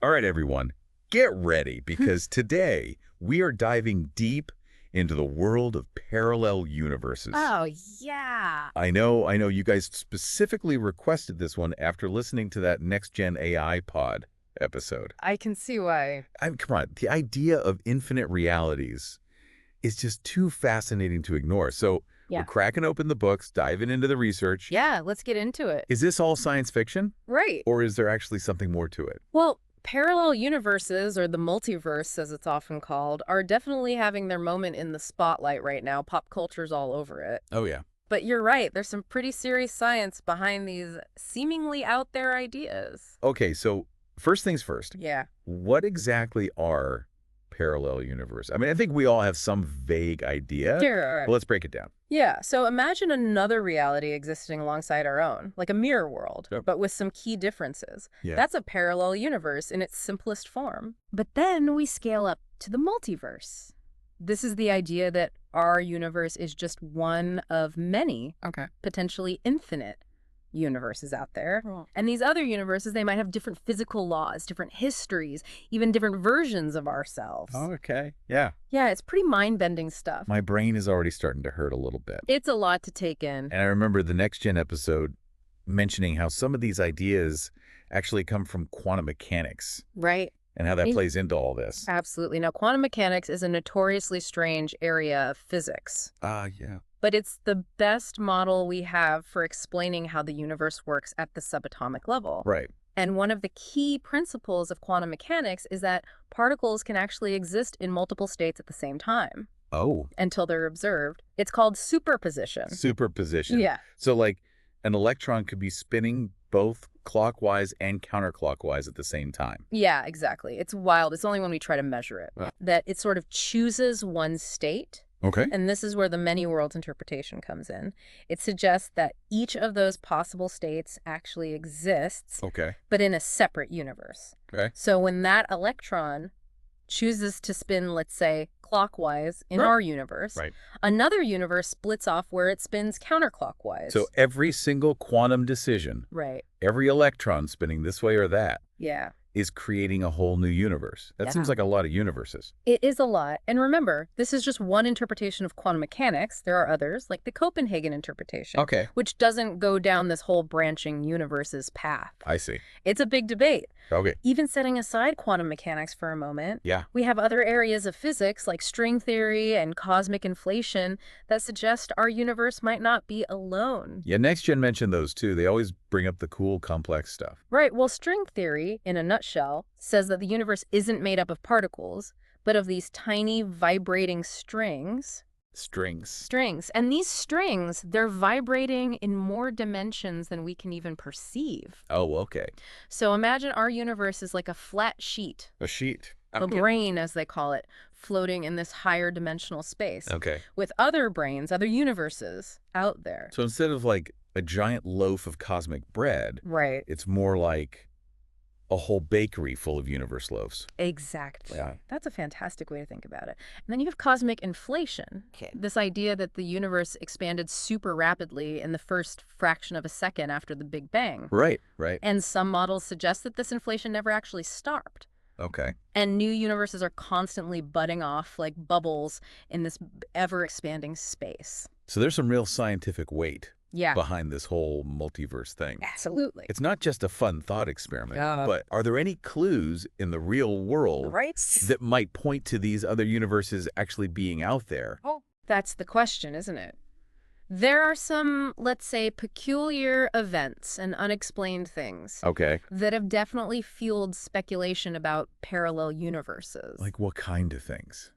All right, everyone, get ready because today we are diving deep into the world of parallel universes. Oh, yeah. I know you guys specifically requested this one after listening to that NEXTGEN AI pod episode. I can see why. Come on, the idea of infinite realities is just too fascinating to ignore. So we're Yeah. cracking open the books, diving into the research. Yeah, let's get into it. Is this all science fiction, Right. or is there actually something more to it? Well, parallel universes, or the multiverse as it's often called, are definitely having their moment in the spotlight right now. Pop culture's all over it. Oh, yeah. But you're right, there's some pretty serious science behind these seemingly out there ideas. Okay, so first things first. Yeah. What exactly are parallel universes? I mean, I think we all have some vague idea, Sure. but let's break it down. Yeah, so imagine another reality existing alongside our own, like a mirror world, Yep. but with some key differences. Yeah. That's a parallel universe in its simplest form. But then we scale up to the multiverse. This is the idea that our universe is just one of many, potentially infinite universes out there. Oh. And these other universes, they might have different physical laws, different histories, even different versions of ourselves. Okay. Yeah. Yeah, it's pretty mind-bending stuff. My brain is already starting to hurt a little bit. It's a lot to take in. And I remember the NEXTGEN episode mentioning how some of these ideas actually come from quantum mechanics Right. and how that Yeah. plays into all this. Absolutely. Now, quantum mechanics is a notoriously strange area of physics, Yeah. but it's the best model we have for explaining how the universe works at the subatomic level. Right. And one of the key principles of quantum mechanics is that particles can actually exist in multiple states at the same time Oh, until they're observed. It's called superposition. superposition. Yeah. So like an electron could be spinning both clockwise and counterclockwise at the same time. Yeah, exactly. It's wild. It's only when we try to measure it that it sort of chooses one state. Okay. And this is where the many worlds interpretation comes in. It suggests that each of those possible states actually exists, Okay. but in a separate universe. Okay. So when that electron chooses to spin, let's say, clockwise in Right. our universe, Right. another universe splits off where it spins counterclockwise. So every single quantum decision, Right. every electron spinning this way or that, Yeah. is creating a whole new universe. That Yeah. seems like a lot of universes. It is a lot. And remember, this is just one interpretation of quantum mechanics. There are others, like the Copenhagen interpretation, Okay. which doesn't go down this whole branching universes path. I see. It's a big debate. Okay. Even setting aside quantum mechanics for a moment, Yeah. we have other areas of physics like string theory and cosmic inflation that suggest our universe might not be alone. Yeah, NEXTGEN mentioned those too. They always bring up the cool, complex stuff. Right, well, string theory, in a nutshell, says that the universe isn't made up of particles, but of these tiny vibrating strings. Strings. And these strings, they're vibrating in more dimensions than we can even perceive. Oh, okay. So imagine our universe is like a flat sheet, A sheet. a brain, as they call it, floating in this higher dimensional space Okay. with other brains, other universes out there. So instead of like a giant loaf of cosmic bread, Right. it's more like a whole bakery full of universe loaves. Exactly. Yeah. That's a fantastic way to think about it. And then you have cosmic inflation. This idea that the universe expanded super rapidly in the first fraction of a second after the Big Bang. Right. Right. And some models suggest that this inflation never actually stopped. Okay. And new universes are constantly budding off like bubbles in this ever-expanding space. So there's some real scientific weight Yeah. behind this whole multiverse thing. Absolutely. It's not just a fun thought experiment, Yeah. but are there any clues in the real world Right? that might point to these other universes actually being out there? That's the question, isn't it? There are some, let's say, peculiar events and unexplained things Okay. that have definitely fueled speculation about parallel universes. Like what kind of things?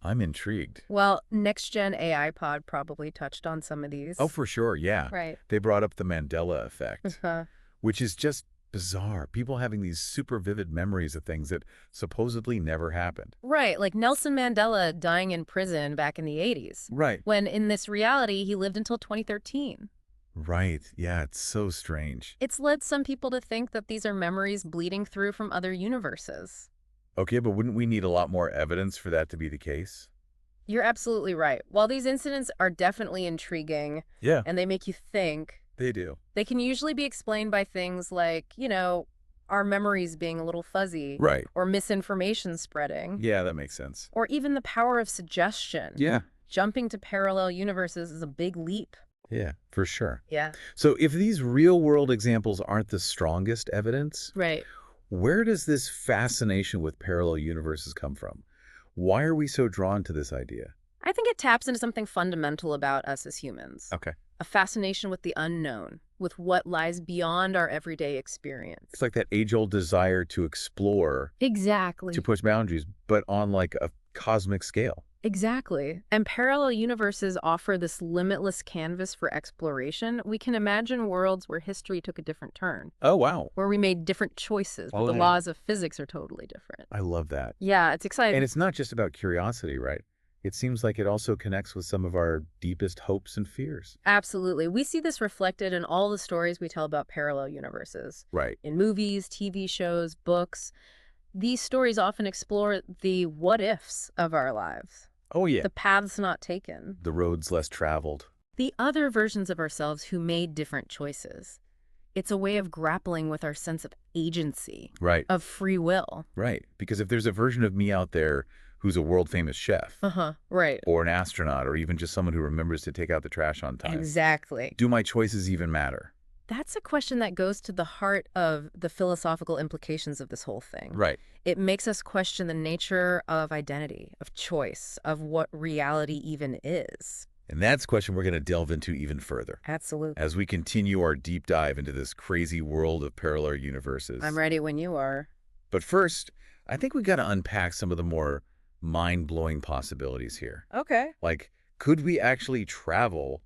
I'm intrigued. Well, NEXTGEN AI pod probably touched on some of these. Oh, for sure, yeah. Right. They brought up the Mandela effect, Uh-huh. which is just bizarre. People having these super vivid memories of things that supposedly never happened. Right, like Nelson Mandela dying in prison back in the 80s, Right. when in this reality, he lived until 2013. Right. Yeah, it's so strange. It's led some people to think that these are memories bleeding through from other universes. Okay, but wouldn't we need a lot more evidence for that to be the case? You're absolutely right. While these incidents are definitely intriguing Yeah, and they make you think, they do. they can usually be explained by things like, our memories being a little fuzzy. Right. Or misinformation spreading. Yeah, that makes sense. Or even the power of suggestion. Yeah. Jumping to parallel universes is a big leap. Yeah, for sure. Yeah. So if these real-world examples aren't the strongest evidence, Right. where does this fascination with parallel universes come from? Why are we so drawn to this idea? I think it taps into something fundamental about us as humans. Okay. A fascination with the unknown, with what lies beyond our everyday experience. It's like that age-old desire to explore, Exactly. to push boundaries, but on like a cosmic scale. Exactly. And parallel universes offer this limitless canvas for exploration. We can imagine worlds where history took a different turn, Oh, wow. where we made different choices, but Oh, the yeah. laws of physics are totally different. I love that. Yeah, it's exciting. And it's not just about curiosity, right? It seems like it also connects with some of our deepest hopes and fears. Absolutely. We see this reflected in all the stories we tell about parallel universes. Right. In movies, TV shows, books. These stories often explore the what-ifs of our lives. Oh, yeah. The paths not taken. The roads less traveled. The other versions of ourselves who made different choices. It's a way of grappling with our sense of agency, Right. of free will. Right. Because if there's a version of me out there who's a world-famous chef, Right. or an astronaut, or even just someone who remembers to take out the trash on time, Exactly. do my choices even matter? That's a question that goes to the heart of the philosophical implications of this whole thing. Right. It makes us question the nature of identity, of choice, of what reality even is. And that's a question we're going to delve into even further Absolutely. as we continue our deep dive into this crazy world of parallel universes. I'm ready when you are. But first, I think we got to unpack some of the more mind-blowing possibilities here. Okay. Like, could we actually travel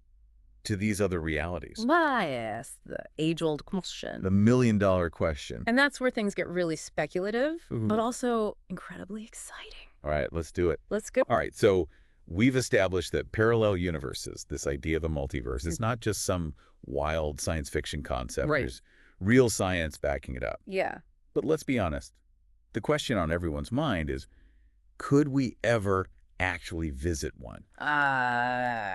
to these other realities? Why, yes, the age-old question. The million-dollar question. And that's where things get really speculative, Ooh. but also incredibly exciting. All right, let's do it. Let's go. All right, so we've established that parallel universes, this idea of a multiverse, is not just some wild science fiction concept. Right. There's real science backing it up. Yeah. But let's be honest. The question on everyone's mind is, could we ever actually visit one?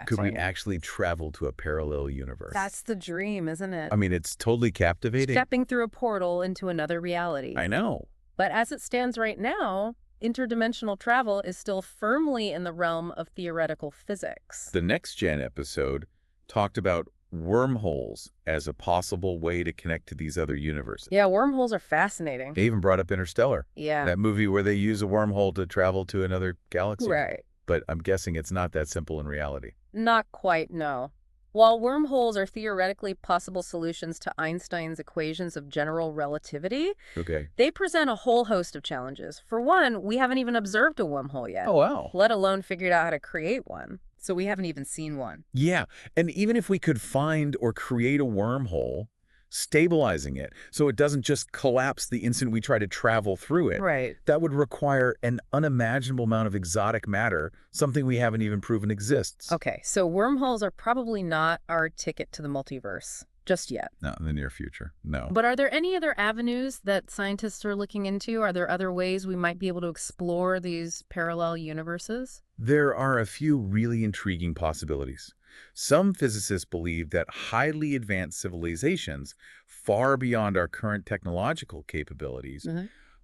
Could we actually travel to a parallel universe? That's the dream, isn't it? I mean, it's totally captivating. Stepping through a portal into another reality. I know. But as it stands right now, interdimensional travel is still firmly in the realm of theoretical physics. The NEXTGEN episode talked about wormholes as a possible way to connect to these other universes. Yeah, wormholes are fascinating. They even brought up Interstellar. Yeah. That movie where they use a wormhole to travel to another galaxy. Right. But I'm guessing it's not that simple in reality. Not quite, no. While wormholes are theoretically possible solutions to Einstein's equations of general relativity, Okay. they present a whole host of challenges. For one, we haven't even observed a wormhole yet, Oh, wow. let alone figured out how to create one. So we haven't even seen one. Yeah. And even if we could find or create a wormhole, stabilizing it so it doesn't just collapse the instant we try to travel through it, Right. that would require an unimaginable amount of exotic matter, something we haven't even proven exists. Okay, so wormholes are probably not our ticket to the multiverse just yet. No, in the near future. No. But are there any other avenues that scientists are looking into? Are there other ways we might be able to explore these parallel universes? There are a few really intriguing possibilities. Some physicists believe that highly advanced civilizations, far beyond our current technological capabilities,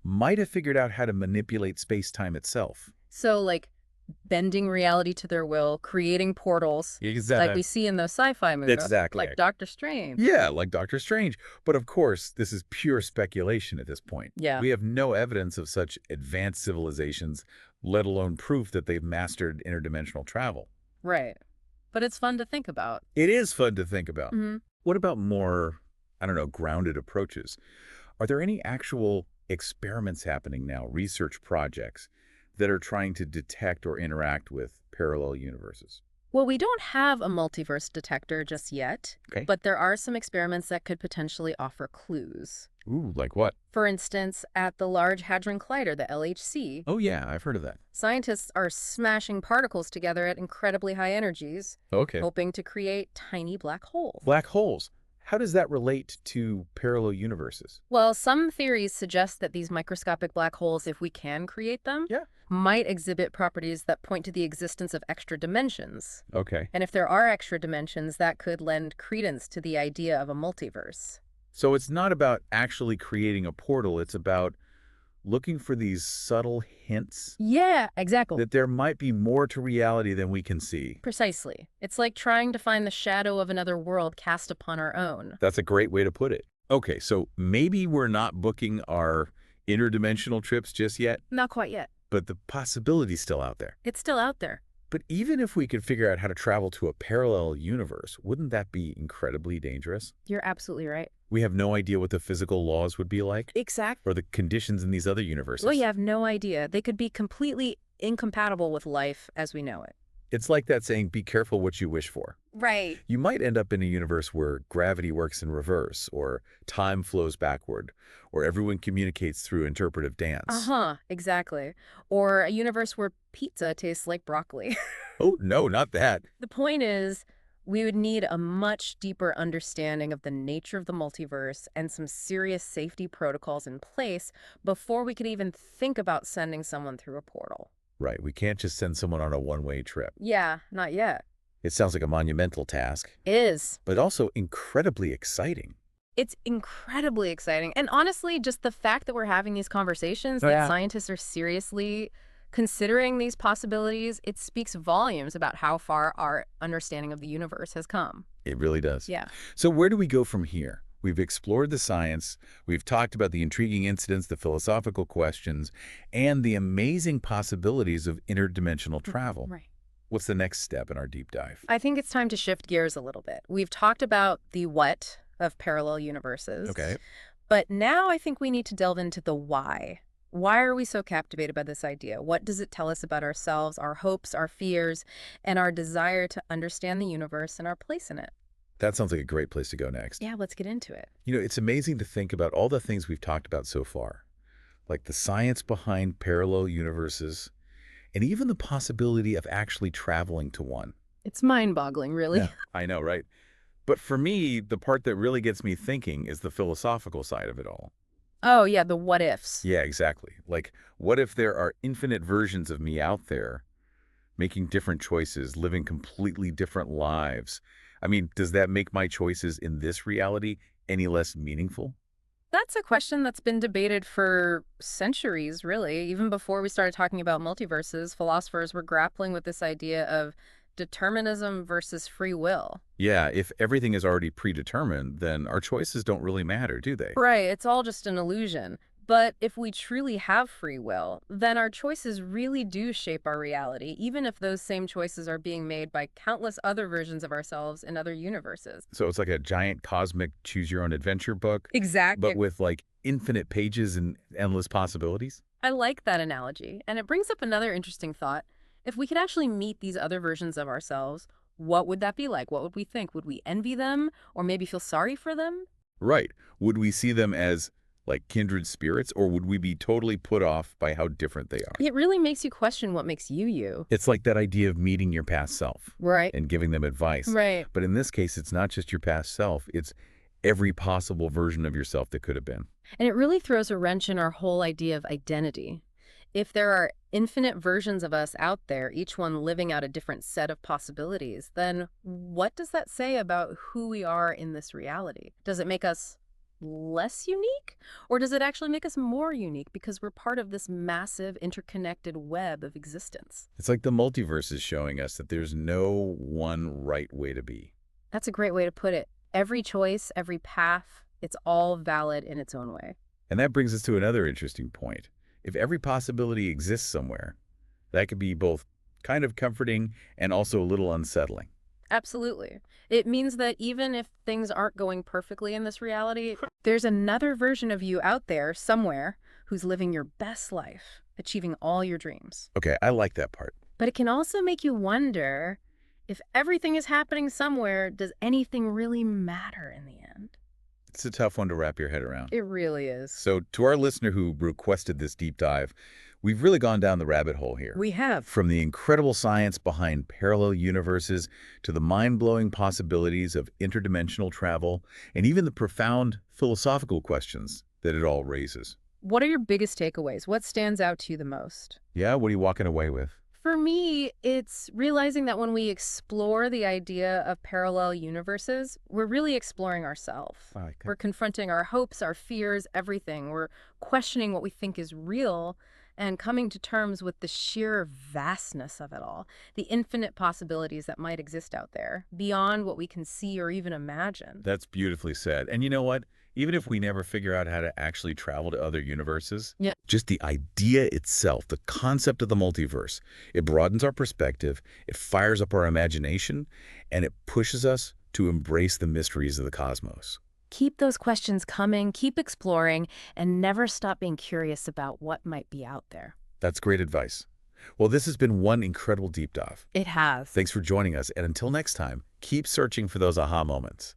might have figured out how to manipulate space-time itself. So, like, bending reality to their will, creating portals, Exactly. like we see in those sci-fi movies. Exactly. Like Doctor Strange. Yeah, like Doctor Strange. But of course, this is pure speculation at this point. Yeah. We have no evidence of such advanced civilizations, let alone proof that they've mastered interdimensional travel. Right. But it's fun to think about. It is fun to think about. Mm-hmm. What about more, I don't know, grounded approaches? Are there any actual experiments happening now, research projects, that are trying to detect or interact with parallel universes? Well, we don't have a multiverse detector just yet, Okay. but there are some experiments that could potentially offer clues. Ooh, like what? For instance, at the Large Hadron Collider, the LHC, Oh, yeah, I've heard of that. scientists are smashing particles together at incredibly high energies, Okay. hoping to create tiny black holes. Black holes. How does that relate to parallel universes? Well, some theories suggest that these microscopic black holes, if we can create them, Yeah. might exhibit properties that point to the existence of extra dimensions. Okay. And if there are extra dimensions, that could lend credence to the idea of a multiverse. So it's not about actually creating a portal. It's about looking for these subtle hints Yeah, exactly. that there might be more to reality than we can see. Precisely. It's like trying to find the shadow of another world cast upon our own. That's a great way to put it. Okay, so maybe we're not booking our interdimensional trips just yet, Not quite yet. but the possibility's still out there. It's still out there. But even if we could figure out how to travel to a parallel universe, wouldn't that be incredibly dangerous? You're absolutely right. We have no idea what the physical laws would be like Exactly. or the conditions in these other universes. Well, you have no idea. They could be completely incompatible with life as we know it. It's like that saying, be careful what you wish for. Right. You might end up in a universe where gravity works in reverse, or time flows backward, or everyone communicates through interpretive dance. Uh-huh, exactly. Or a universe where pizza tastes like broccoli. Oh, no, not that. The point is, we would need a much deeper understanding of the nature of the multiverse and some serious safety protocols in place before we could even think about sending someone through a portal. Right, we can't just send someone on a one-way trip. Yeah, not yet. It sounds like a monumental task, Is. but also incredibly exciting. It's incredibly exciting. And honestly, just the fact that we're having these conversations, that scientists are seriously considering these possibilities, it speaks volumes about how far our understanding of the universe has come. It really does. Yeah. So where do we go from here? We've explored the science, we've talked about the intriguing incidents, the philosophical questions, and the amazing possibilities of interdimensional travel. Right. What's the next step in our deep dive? I think it's time to shift gears a little bit. We've talked about the what of parallel universes. Okay. But now I think we need to delve into the why. Why are we so captivated by this idea? What does it tell us about ourselves, our hopes, our fears, and our desire to understand the universe and our place in it? That sounds like a great place to go next. Yeah, let's get into it. You know, it's amazing to think about all the things we've talked about so far, like the science behind parallel universes, and even the possibility of actually traveling to one. It's mind-boggling, really. Yeah, I know, right? But for me, the part that really gets me thinking is the philosophical side of it all. Oh, yeah, the what ifs. Yeah, exactly. Like, what if there are infinite versions of me out there making different choices, living completely different lives? I mean, does that make my choices in this reality any less meaningful? That's a question that's been debated for centuries, really. Even before we started talking about multiverses, philosophers were grappling with this idea of determinism versus free will. Yeah, if everything is already predetermined, then our choices don't really matter, do they? Right, it's all just an illusion. But if we truly have free will, then our choices really do shape our reality, even if those same choices are being made by countless other versions of ourselves in other universes. So it's like a giant cosmic choose-your-own-adventure book, Exactly. but with like infinite pages and endless possibilities? I like that analogy, and it brings up another interesting thought. If we could actually meet these other versions of ourselves, what would that be like? What would we think? Would we envy them or maybe feel sorry for them? Right. Would we see them as like kindred spirits, or would we be totally put off by how different they are? It really makes you question what makes you you. It's like that idea of meeting your past self Right. and giving them advice. Right. But in this case, it's not just your past self, it's every possible version of yourself that could have been. And it really throws a wrench in our whole idea of identity. If there are infinite versions of us out there, each one living out a different set of possibilities, then what does that say about who we are in this reality? Does it make us less unique? Or does it actually make us more unique because we're part of this massive interconnected web of existence? It's like the multiverse is showing us that there's no one right way to be. That's a great way to put it. Every choice, every path, it's all valid in its own way. And that brings us to another interesting point. If every possibility exists somewhere, that could be both kind of comforting and also a little unsettling. Absolutely. It means that even if things aren't going perfectly in this reality, there's another version of you out there somewhere who's living your best life, achieving all your dreams. Okay, I like that part. But it can also make you wonder, if everything is happening somewhere, does anything really matter in the end? It's a tough one to wrap your head around. It really is. So to our listener who requested this deep dive, we've really gone down the rabbit hole here. We have. From the incredible science behind parallel universes to the mind-blowing possibilities of interdimensional travel and even the profound philosophical questions that it all raises. What are your biggest takeaways? What stands out to you the most? Yeah, what are you walking away with? For me, it's realizing that when we explore the idea of parallel universes, we're really exploring ourselves. Okay. We're confronting our hopes, our fears, everything. We're questioning what we think is real and coming to terms with the sheer vastness of it all, the infinite possibilities that might exist out there, beyond what we can see or even imagine. That's beautifully said. And you know what? Even if we never figure out how to actually travel to other universes, Yeah. just the idea itself, the concept of the multiverse, it broadens our perspective, it fires up our imagination, and it pushes us to embrace the mysteries of the cosmos. Keep those questions coming, keep exploring, and never stop being curious about what might be out there. That's great advice. Well, this has been one incredible deep dive. It has. Thanks for joining us, and until next time, keep searching for those aha moments.